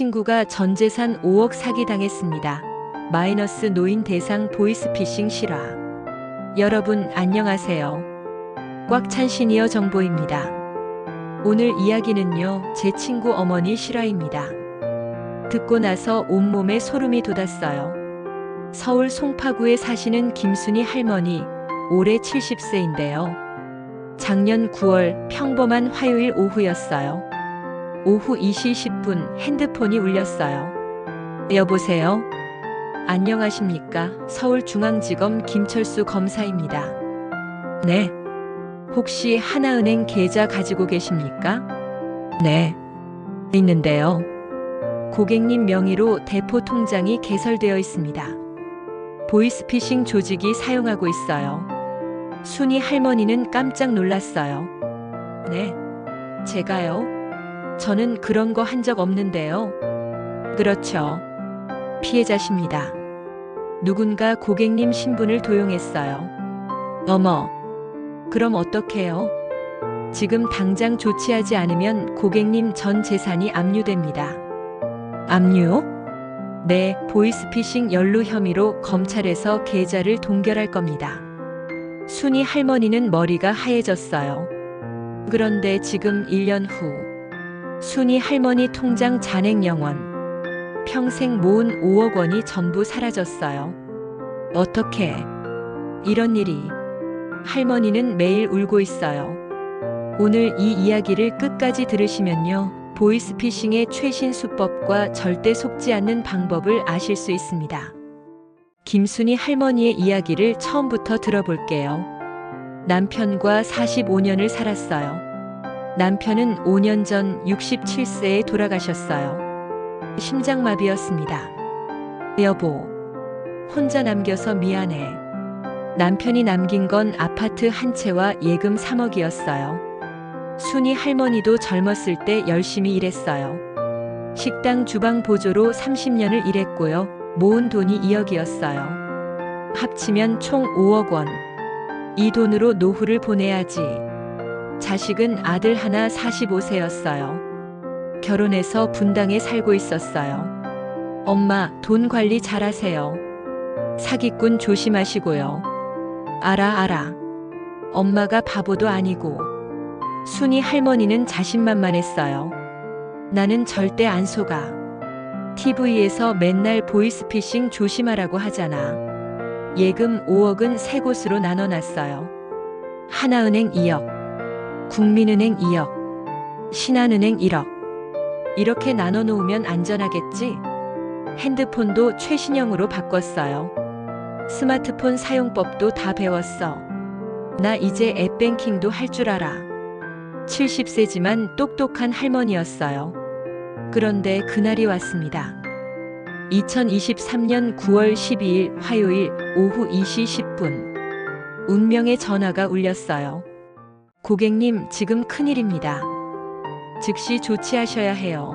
친구가 전 재산 5억 사기당했습니다. 마이너스 노인 대상 보이스피싱 실화. 여러분 안녕하세요. 꽉 찬 시니어 정보입니다. 오늘 이야기는요, 제 친구 어머니 실화입니다. 듣고 나서 온몸에 소름이 돋았어요. 서울 송파구에 사시는 김순희 할머니, 올해 70세인데요. 작년 9월 평범한 화요일 오후였어요. 오후 2시 10분 핸드폰이 울렸어요. 여보세요? 안녕하십니까? 서울중앙지검 김철수 검사입니다. 네. 혹시 하나은행 계좌 가지고 계십니까? 네. 있는데요. 고객님 명의로 대포 통장이 개설되어 있습니다. 보이스피싱 조직이 사용하고 있어요. 순이 할머니는 깜짝 놀랐어요. 네. 제가요? 저는 그런 거 한 적 없는데요. 그렇죠. 피해자십니다. 누군가 고객님 신분을 도용했어요. 어머. 그럼 어떡해요? 지금 당장 조치하지 않으면 고객님 전 재산이 압류됩니다. 압류요? 네, 보이스피싱 연루 혐의로 검찰에서 계좌를 동결할 겁니다. 순이 할머니는 머리가 하얘졌어요. 그런데 지금 1년 후 순이 할머니 통장 잔액 0원, 평생 모은 5억 원이 전부 사라졌어요. 어떻게 이런 일이? 할머니는 매일 울고 있어요. 오늘 이 이야기를 끝까지 들으시면요, 보이스피싱의 최신 수법과 절대 속지 않는 방법을 아실 수 있습니다. 김순희 할머니의 이야기를 처음부터 들어볼게요. 남편과 45년을 살았어요. 남편은 5년 전 67세에 돌아가셨어요. 심장마비였습니다. 여보, 혼자 남겨서 미안해. 남편이 남긴 건 아파트 한 채와 예금 3억이었어요. 순이 할머니도 젊었을 때 열심히 일했어요. 식당 주방 보조로 30년을 일했고요. 모은 돈이 2억이었어요. 합치면 총 5억 원. 이 돈으로 노후를 보내야지. 자식은 아들 하나 45세였어요. 결혼해서 분당에 살고 있었어요. 엄마, 돈 관리 잘하세요. 사기꾼 조심하시고요. 알아. 엄마가 바보도 아니고. 순이 할머니는 자신만만했어요. 나는 절대 안 속아. TV에서 맨날 보이스피싱 조심하라고 하잖아. 예금 5억은 세 곳으로 나눠놨어요. 하나은행 2억. 국민은행 2억, 신한은행 1억. 이렇게 나눠 놓으면 안전하겠지? 핸드폰도 최신형으로 바꿨어요. 스마트폰 사용법도 다 배웠어. 나 이제 앱뱅킹도 할 줄 알아. 70세지만 똑똑한 할머니였어요. 그런데 그날이 왔습니다. 2023년 9월 12일 화요일 오후 2시 10분. 운명의 전화가 울렸어요. 고객님, 지금 큰일입니다. 즉시 조치하셔야 해요.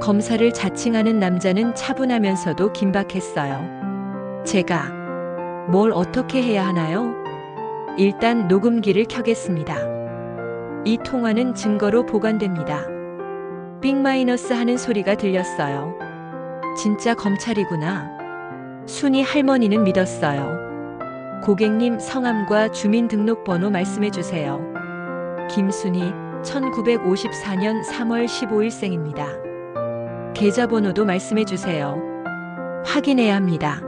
검사를 자칭하는 남자는 차분하면서도 긴박했어요. 제가 뭘 어떻게 해야 하나요? 일단 녹음기를 켜겠습니다. 이 통화는 증거로 보관됩니다. 삑 하는 소리가 들렸어요. 진짜 검찰이구나. 순이 할머니는 믿었어요. 고객님 성함과 주민등록번호 말씀해 주세요. 김순희, 1954년 3월 15일생입니다. 계좌번호도 말씀해 주세요. 확인해야 합니다.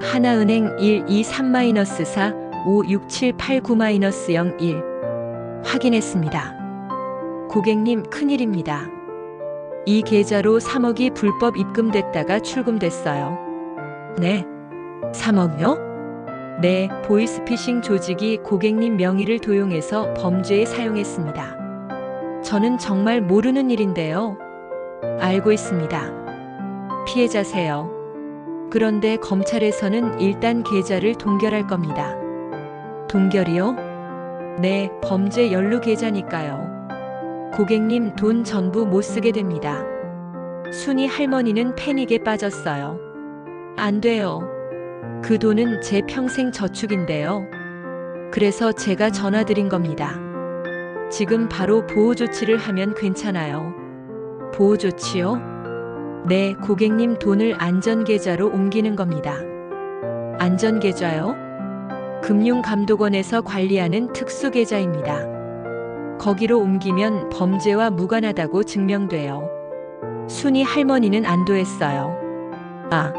하나은행 123-4 56789-01 확인했습니다. 고객님, 큰일입니다. 이 계좌로 3억이 불법 입금됐다가 출금됐어요. 네? 3억이요? 네, 보이스피싱 조직이 고객님 명의를 도용해서 범죄에 사용했습니다. 저는 정말 모르는 일인데요. 알고 있습니다. 피해자세요. 그런데 검찰에서는 일단 계좌를 동결할 겁니다. 동결이요? 네, 범죄 연루 계좌니까요. 고객님 돈 전부 못 쓰게 됩니다. 순이 할머니는 패닉에 빠졌어요. 안 돼요. 그 돈은 제 평생 저축인데요. 그래서 제가 전화드린 겁니다. 지금 바로 보호 조치를 하면 괜찮아요. 보호 조치요? 네, 고객님 돈을 안전계좌로 옮기는 겁니다. 안전계좌요? 금융감독원에서 관리하는 특수계좌입니다. 거기로 옮기면 범죄와 무관하다고 증명돼요. 순이 할머니는 안도했어요. 아,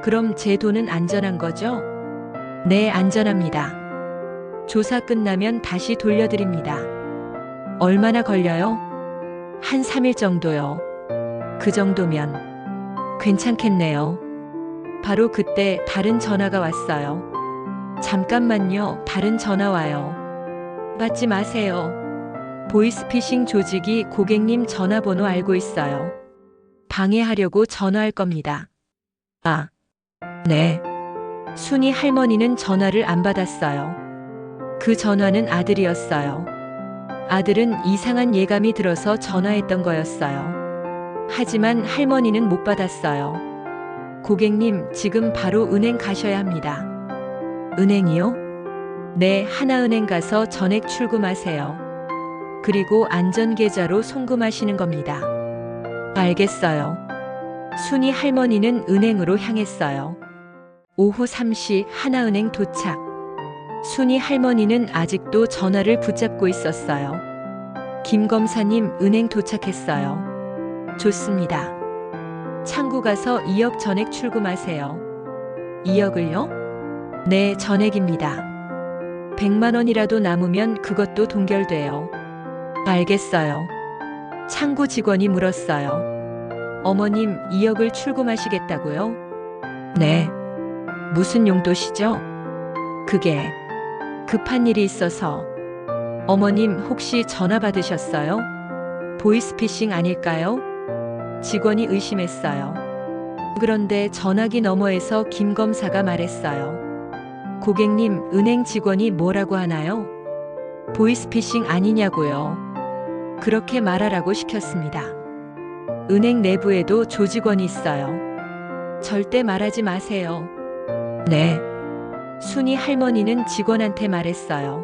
그럼 제 돈은 안전한 거죠? 네, 안전합니다. 조사 끝나면 다시 돌려드립니다. 얼마나 걸려요? 한 3일 정도요. 그 정도면 괜찮겠네요. 바로 그때 다른 전화가 왔어요. 잠깐만요, 다른 전화 와요. 받지 마세요. 보이스피싱 조직이 고객님 전화번호 알고 있어요. 방해하려고 전화할 겁니다. 아, 네. 순이 할머니는 전화를 안 받았어요. 그 전화는 아들이었어요. 아들은 이상한 예감이 들어서 전화했던 거였어요. 하지만 할머니는 못 받았어요. 고객님, 지금 바로 은행 가셔야 합니다. 은행이요? 네, 하나은행 가서 전액 출금하세요. 그리고 안전계좌로 송금하시는 겁니다. 알겠어요. 순이 할머니는 은행으로 향했어요. 오후 3시 하나은행 도착. 순이 할머니는 아직도 전화를 붙잡고 있었어요. 김 검사님, 은행 도착했어요. 좋습니다. 창구 가서 2억 전액 출금하세요. 2억을요? 네, 전액입니다. 100만 원이라도 남으면 그것도 동결돼요. 알겠어요. 창구 직원이 물었어요. 어머님, 2억을 출금하시겠다고요? 네. 무슨 용도시죠? 그게 급한 일이 있어서. 어머님, 혹시 전화 받으셨어요? 보이스피싱 아닐까요? 직원이 의심했어요. 그런데 전화기 너머에서 김 검사가 말했어요. 고객님, 은행 직원이 뭐라고 하나요? 보이스피싱 아니냐고요. 그렇게 말하라고 시켰습니다. 은행 내부에도 조직원이 있어요. 절대 말하지 마세요. 네. 순이 할머니는 직원한테 말했어요.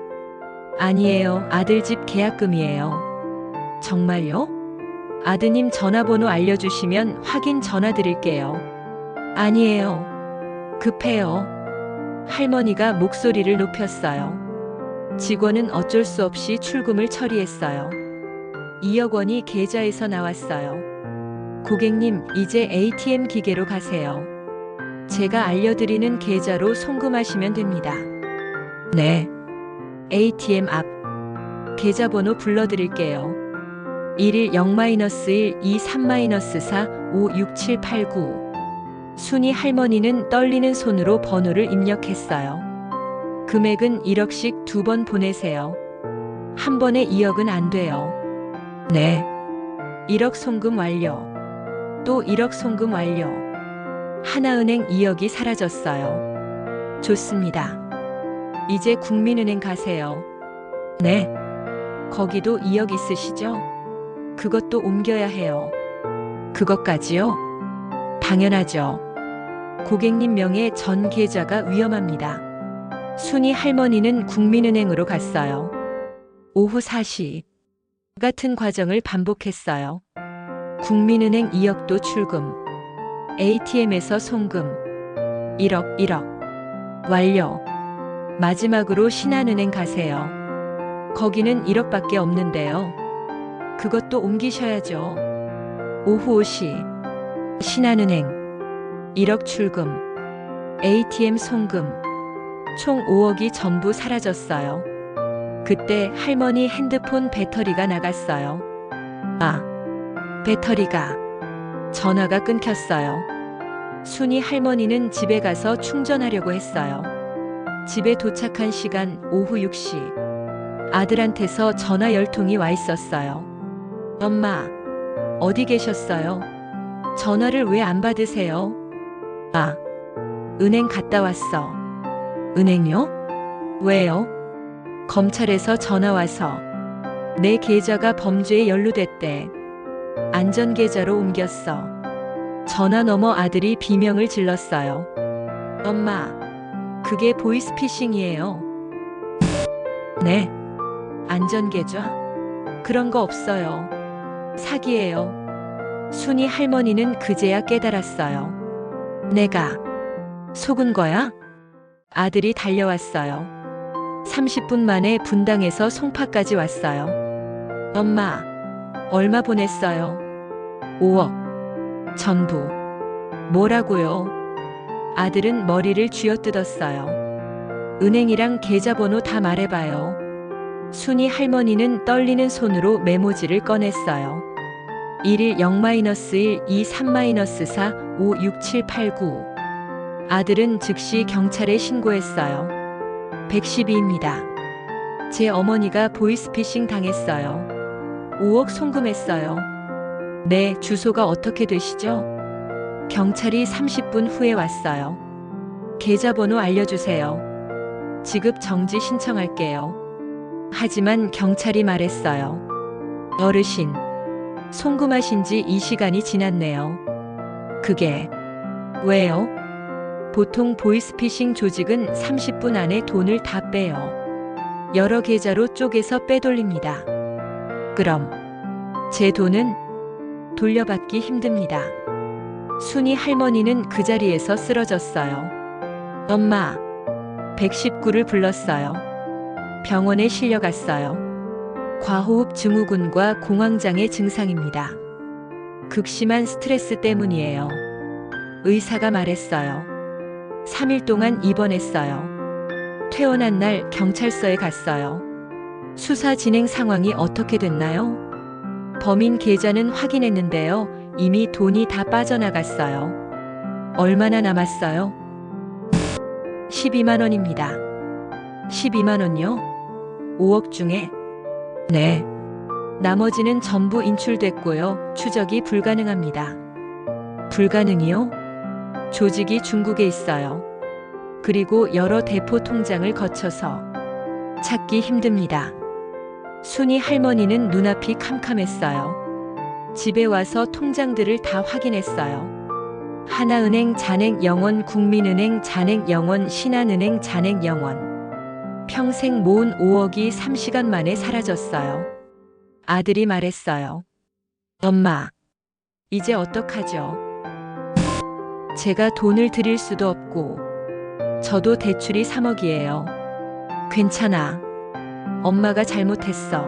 아니에요. 아들 집 계약금이에요. 정말요? 아드님 전화번호 알려주시면 확인 전화 드릴게요. 아니에요. 급해요. 할머니가 목소리를 높였어요. 직원은 어쩔 수 없이 출금을 처리했어요. 2억 원이 계좌에서 나왔어요. 고객님, 이제 ATM 기계로 가세요. 제가 알려드리는 계좌로 송금하시면 됩니다. 네. ATM 앞. 계좌번호 불러드릴게요. 1일 0-1, 2 3-4, 5 6 7 8 9. 순이 할머니는 떨리는 손으로 번호를 입력했어요. 금액은 1억씩 2번 보내세요. 한 번에 2억은 안 돼요. 네. 1억 송금 완료. 또 1억 송금 완료. 하나은행 2억이 사라졌어요. 좋습니다. 이제 국민은행 가세요. 네. 거기도 2억 있으시죠? 그것도 옮겨야 해요. 그것까지요? 당연하죠. 고객님 명의 전 계좌가 위험합니다. 순이 할머니는 국민은행으로 갔어요. 오후 4시. 같은 과정을 반복했어요. 국민은행 2억도 출금. ATM에서 송금. 1억. 완료. 마지막으로 신한은행 가세요. 거기는 1억밖에 없는데요. 그것도 옮기셔야죠. 오후 5시. 신한은행. 1억 출금. ATM 송금. 총 5억이 전부 사라졌어요. 그때 할머니 핸드폰 배터리가 나갔어요. 아, 배터리가. 전화가 끊겼어요. 순이 할머니는 집에 가서 충전하려고 했어요. 집에 도착한 시간 오후 6시. 아들한테서 전화 10통이 와 있었어요. 엄마, 어디 계셨어요? 전화를 왜 안 받으세요? 아, 은행 갔다 왔어. 은행요? 왜요? 검찰에서 전화 와서 내 계좌가 범죄에 연루됐대. 안전계좌로 옮겼어. 전화 너머 아들이 비명을 질렀어요. 엄마, 그게 보이스피싱이에요. 네. 안전계좌? 그런 거 없어요. 사기예요. 순이 할머니는 그제야 깨달았어요. 내가 속은 거야? 아들이 달려왔어요. 30분 만에 분당에서 송파까지 왔어요. 엄마, 얼마 보냈어요? 5억. 전부. 뭐라고요? 아들은 머리를 쥐어뜯었어요. 은행이랑 계좌번호 다 말해봐요. 순이 할머니는 떨리는 손으로 메모지를 꺼냈어요. 1일 0-1, 2, 3-4, 5, 6, 7, 8, 9. 아들은 즉시 경찰에 신고했어요. 112입니다. 제 어머니가 보이스피싱 당했어요. 5억 송금했어요. 네, 주소가 어떻게 되시죠? 경찰이 30분 후에 왔어요. 계좌번호 알려주세요. 지급 정지 신청할게요. 하지만 경찰이 말했어요. 어르신, 송금하신 지 이 시간이 지났네요. 그게 왜요? 보통 보이스피싱 조직은 30분 안에 돈을 다 빼요. 여러 계좌로 쪼개서 빼돌립니다. 그럼 제 돈은 돌려받기 힘듭니다. 순이 할머니는 그 자리에서 쓰러졌어요. 엄마, 119를 불렀어요. 병원에 실려갔어요. 과호흡 증후군과 공황장애 증상입니다. 극심한 스트레스 때문이에요. 의사가 말했어요. 3일 동안 입원했어요. 퇴원한 날 경찰서에 갔어요. 수사 진행 상황이 어떻게 됐나요? 범인 계좌는 확인했는데요. 이미 돈이 다 빠져나갔어요. 얼마나 남았어요? 12만 원입니다. 12만 원요? 5억 중에? 네. 나머지는 전부 인출됐고요. 추적이 불가능합니다. 불가능이요? 조직이 중국에 있어요. 그리고 여러 대포 통장을 거쳐서 찾기 힘듭니다. 순이 할머니는 눈앞이 캄캄했어요. 집에 와서 통장들을 다 확인했어요. 하나은행 잔액0원, 국민은행 잔액0원, 신한은행 잔액0원. 평생 모은 5억이 3시간 만에 사라졌어요. 아들이 말했어요. 엄마, 이제 어떡하죠? 제가 돈을 드릴 수도 없고, 저도 대출이 3억이에요. 괜찮아. 엄마가 잘못했어.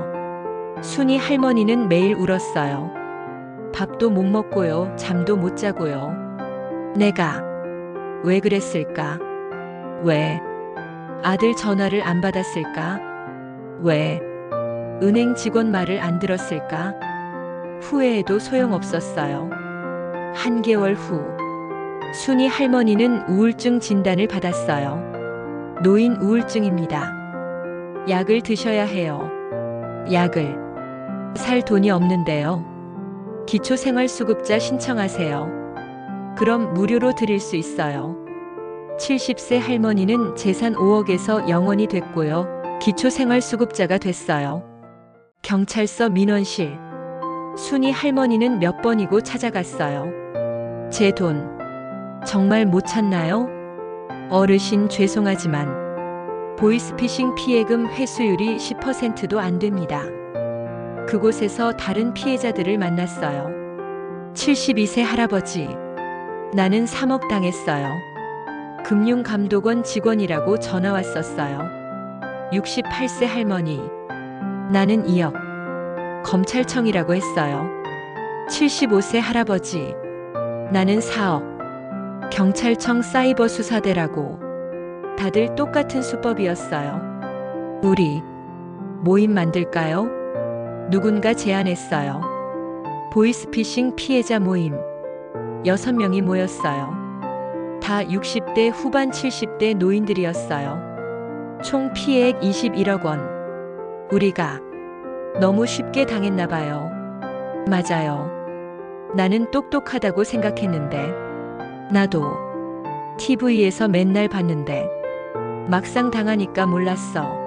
순이 할머니는 매일 울었어요. 밥도 못 먹고요, 잠도 못 자고요. 내가 왜 그랬을까? 왜 아들 전화를 안 받았을까? 왜 은행 직원 말을 안 들었을까? 후회해도 소용없었어요. 한 개월 후, 순이 할머니는 우울증 진단을 받았어요. 노인 우울증입니다. 약을 드셔야 해요. 약을 살 돈이 없는데요. 기초생활수급자 신청하세요. 그럼 무료로 드릴 수 있어요. 70세 할머니는 재산 5억에서 0원이 됐고요. 기초생활수급자가 됐어요. 경찰서 민원실. 순이 할머니는 몇 번이고 찾아갔어요. 제 돈 정말 못 찾나요? 어르신 죄송하지만 보이스피싱 피해금 회수율이 10%도 안 됩니다. 그곳에서 다른 피해자들을 만났어요. 72세 할아버지. 나는 3억 당했어요. 금융감독원 직원이라고 전화 왔었어요. 68세 할머니. 나는 2억. 검찰청이라고 했어요. 75세 할아버지. 나는 4억. 경찰청 사이버 수사대라고. 다들 똑같은 수법이었어요. 우리 모임 만들까요? 누군가 제안했어요. 보이스피싱 피해자 모임. 6명이 모였어요. 다 60대 후반 70대 노인들이었어요. 총 피해액 21억 원. 우리가 너무 쉽게 당했나 봐요. 맞아요. 나는 똑똑하다고 생각했는데. 나도 TV에서 맨날 봤는데 막상 당하니까 몰랐어.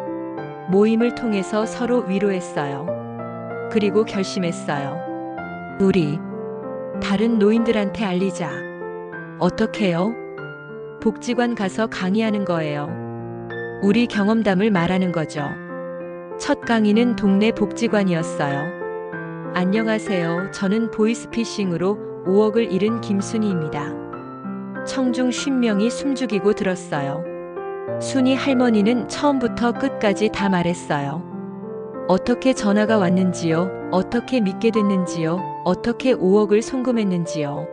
모임을 통해서 서로 위로했어요. 그리고 결심했어요. 우리 다른 노인들한테 알리자. 어떻게요? 복지관 가서 강의하는 거예요. 우리 경험담을 말하는 거죠. 첫 강의는 동네 복지관이었어요. 안녕하세요. 저는 보이스피싱으로 5억을 잃은 김순희입니다. 청중 50명이 숨죽이고 들었어요. 순희 할머니는 처음부터 끝까지 다 말했어요. 어떻게 전화가 왔는지요, 어떻게 믿게 됐는지요, 어떻게 5억을 송금했는지요.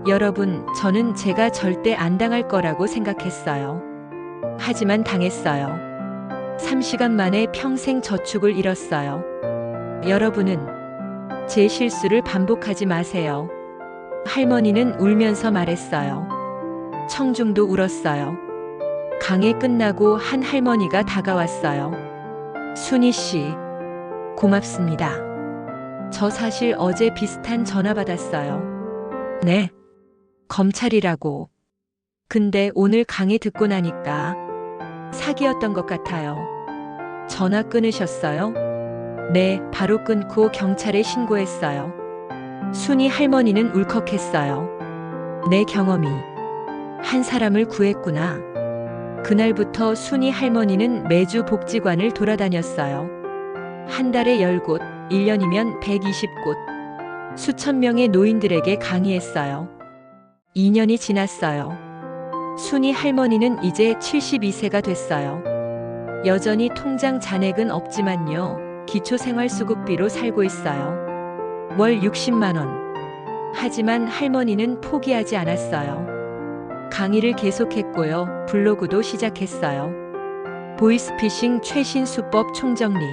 여러분, 저는 제가 절대 안 당할 거라고 생각했어요. 하지만 당했어요. 3시간 만에 평생 저축을 잃었어요. 여러분은 제 실수를 반복하지 마세요. 할머니는 울면서 말했어요. 청중도 울었어요. 강의 끝나고 한 할머니가 다가왔어요. 순희 씨, 고맙습니다. 저 사실 어제 비슷한 전화 받았어요. 네. 검찰이라고. 근데 오늘 강의 듣고 나니까 사기였던 것 같아요. 전화 끊으셨어요? 네, 바로 끊고 경찰에 신고했어요. 순희 할머니는 울컥했어요. 내 경험이 한 사람을 구했구나. 그날부터 순희 할머니는 매주 복지관을 돌아다녔어요. 한 달에 10곳, 1년이면 120곳. 수천 명의 노인들에게 강의했어요. 2년이 지났어요. 순희 할머니는 이제 72세가 됐어요. 여전히 통장 잔액은 없지만요. 기초생활수급비로 살고 있어요. 월 60만 원. 하지만 할머니는 포기하지 않았어요. 강의를 계속했고요. 블로그도 시작했어요. 보이스피싱 최신 수법 총정리.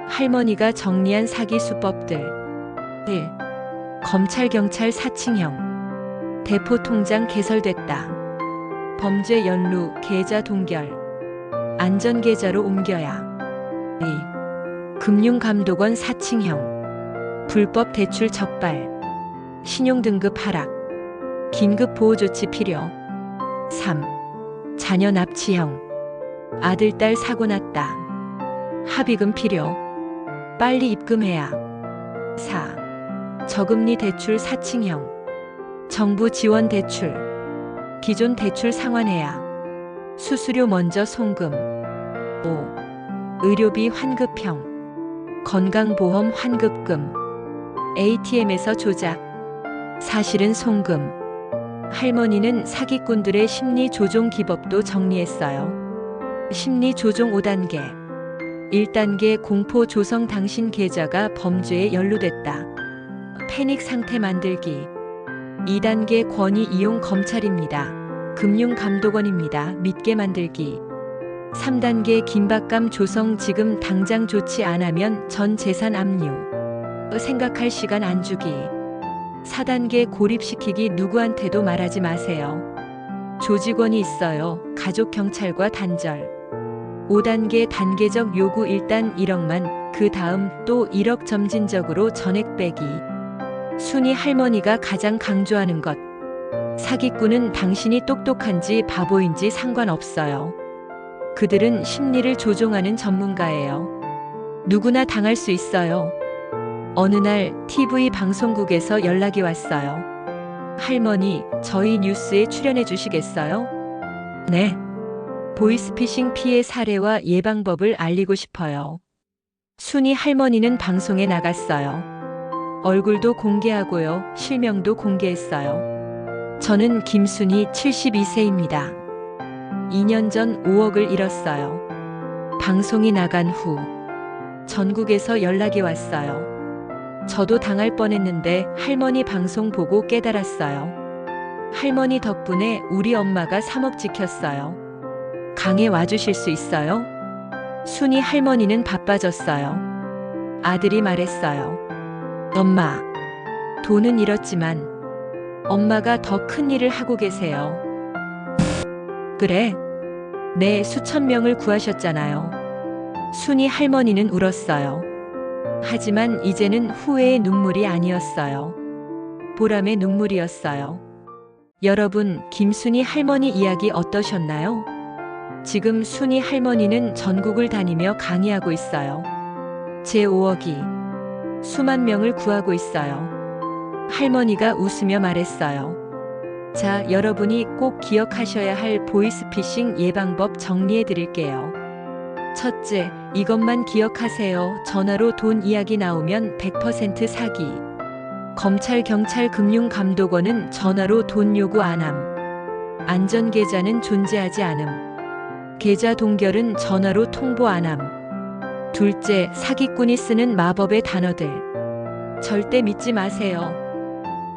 할머니가 정리한 사기 수법들. 1. 검찰 경찰 사칭형. 대포 통장 개설됐다. 범죄 연루 계좌 동결. 안전 계좌로 옮겨야. 2. 금융감독원 사칭형. 불법 대출 적발. 신용등급 하락. 긴급 보호조치 필요. 3. 자녀 납치형. 아들 딸 사고 났다. 합의금 필요. 빨리 입금해야. 4. 저금리 대출 사칭형. 정부 지원 대출. 기존 대출 상환해야. 수수료 먼저 송금. 5. 의료비 환급형. 건강보험 환급금. ATM에서 조작. 사실은 송금. 할머니는 사기꾼들의 심리 조종 기법도 정리했어요. 심리 조종 5단계. 1단계 공포 조성. 당신 계좌가 범죄에 연루됐다. 패닉 상태 만들기. 2단계 권위 이용. 검찰입니다. 금융감독원입니다. 믿게 만들기. 3단계 긴박감 조성. 지금 당장 조치 안 하면 전 재산 압류. 생각할 시간 안 주기. 4단계 고립시키기. 누구한테도 말하지 마세요. 조직원이 있어요. 가족 경찰과 단절. 5단계 단계적 요구. 일단 1억만, 그 다음 또 1억. 점진적으로 전액 빼기. 순희 할머니가 가장 강조하는 것. 사기꾼은 당신이 똑똑한지 바보인지 상관없어요. 그들은 심리를 조종하는 전문가예요. 누구나 당할 수 있어요. 어느 날 TV 방송국에서 연락이 왔어요. 할머니, 저희 뉴스에 출연해 주시겠어요? 네. 보이스피싱 피해 사례와 예방법을 알리고 싶어요. 순희 할머니는 방송에 나갔어요. 얼굴도 공개하고요. 실명도 공개했어요. 저는 김순희 72세입니다. 2년 전 5억을 잃었어요. 방송이 나간 후 전국에서 연락이 왔어요. 저도 당할 뻔했는데 할머니 방송 보고 깨달았어요. 할머니 덕분에 우리 엄마가 3억 지켰어요. 강에 와주실 수 있어요? 순희 할머니는 바빠졌어요. 아들이 말했어요. 엄마, 돈은 잃었지만 엄마가 더 큰 일을 하고 계세요. 그래? 네, 수천 명을 구하셨잖아요. 순희 할머니는 울었어요. 하지만 이제는 후회의 눈물이 아니었어요. 보람의 눈물이었어요. 여러분, 김순희 할머니 이야기 어떠셨나요? 지금 순희 할머니는 전국을 다니며 강의하고 있어요. 제 5억이 수만 명을 구하고 있어요. 할머니가 웃으며 말했어요. 자, 여러분이 꼭 기억하셔야 할 보이스피싱 예방법 정리해 드릴게요. 첫째, 이것만 기억하세요. 전화로 돈 이야기 나오면 100% 사기. 검찰, 경찰, 금융감독원은 전화로 돈 요구 안 함. 안전계좌는 존재하지 않음. 계좌 동결은 전화로 통보 안 함. 둘째, 사기꾼이 쓰는 마법의 단어들. 절대 믿지 마세요.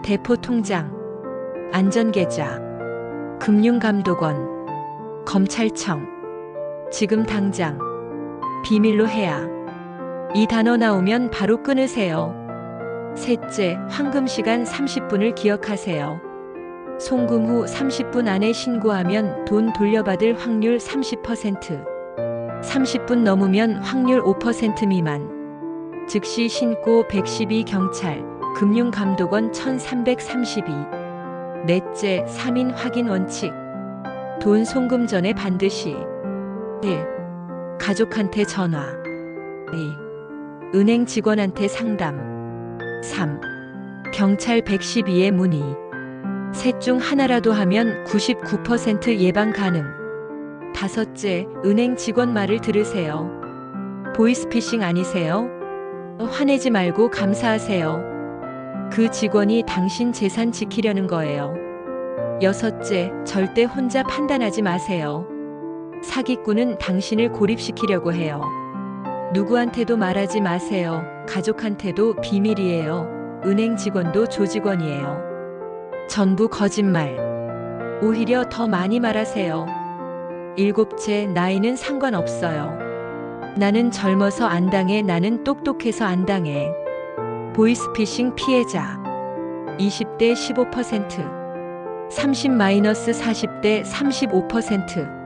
대포통장, 안전계좌, 금융감독원, 검찰청. 지금 당장 비밀로 해야. 이 단어 나오면 바로 끊으세요. 셋째, 황금 시간 30분을 기억하세요. 송금 후 30분 안에 신고하면 돈 돌려받을 확률 30%. 30분 넘으면 확률 5% 미만. 즉시 신고 112 경찰, 금융감독원 1332. 넷째, 3인 확인 원칙. 돈 송금 전에 반드시 1. 가족한테 전화. 2. 은행 직원한테 상담. 3. 경찰 112에 문의. 셋 중 하나라도 하면 99% 예방 가능. 다섯째, 은행 직원 말을 들으세요. 보이스피싱 아니세요? 화내지 말고 감사하세요. 그 직원이 당신 재산 지키려는 거예요. 여섯째, 절대 혼자 판단하지 마세요. 사기꾼은 당신을 고립시키려고 해요. 누구한테도 말하지 마세요. 가족한테도 비밀이에요. 은행 직원도 조직원이에요. 전부 거짓말. 오히려 더 많이 말하세요. 일곱째, 나이는 상관없어요. 나는 젊어서 안 당해. 나는 똑똑해서 안 당해. 보이스피싱 피해자 20대 15%, 30-40대 35%,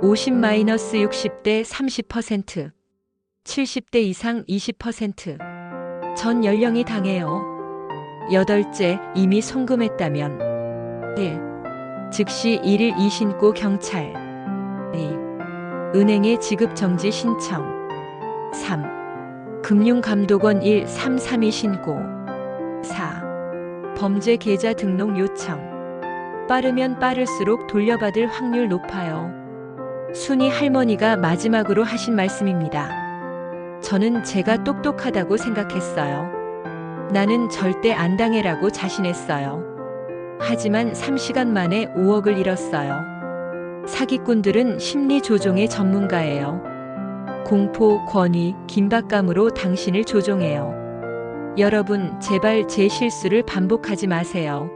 50-60대 30%, 70대 이상 20%. 전 연령이 당해요. 여덟째, 이미 송금했다면 1. 즉시 112 신고 경찰. 2. 은행에 지급정지 신청. 3. 금융감독원 1332 신고. 4. 범죄 계좌 등록 요청. 빠르면 빠를수록 돌려받을 확률 높아요. 순이 할머니가 마지막으로 하신 말씀입니다. 저는 제가 똑똑하다고 생각했어요. 나는 절대 안 당해라고 자신했어요. 하지만 3시간 만에 5억을 잃었어요. 사기꾼들은 심리 조종의 전문가예요. 공포, 권위, 긴박감으로 당신을 조종해요. 여러분, 제발 제 실수를 반복하지 마세요.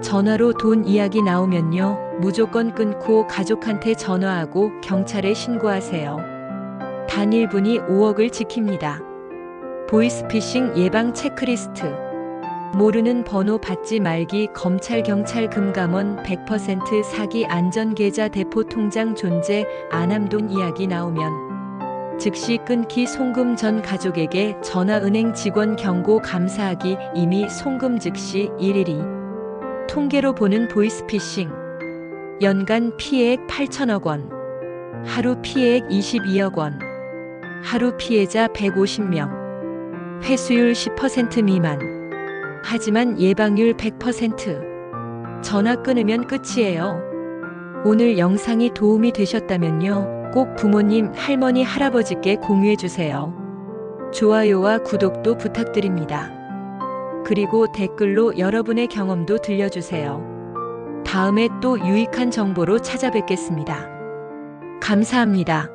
전화로 돈 이야기 나오면요, 무조건 끊고 가족한테 전화하고 경찰에 신고하세요. 단 1분이 5억을 지킵니다. 보이스피싱 예방 체크리스트. 모르는 번호 받지 말기. 검찰, 경찰, 금감원 100% 사기. 안전계좌, 대포통장 존재 안함. 돈 이야기 나오면 즉시 끊기. 송금 전 가족에게 전화. 은행 직원 경고 감사하기. 이미 송금 즉시 112. 통계로 보는 보이스피싱. 연간 피해액 8천억 원. 하루 피해액 22억 원. 하루 피해자 150명. 회수율 10% 미만. 하지만 예방률 100%. 전화 끊으면 끝이에요. 오늘 영상이 도움이 되셨다면요, 꼭 부모님, 할머니, 할아버지께 공유해주세요. 좋아요와 구독도 부탁드립니다. 그리고 댓글로 여러분의 경험도 들려주세요. 다음에 또 유익한 정보로 찾아뵙겠습니다. 감사합니다.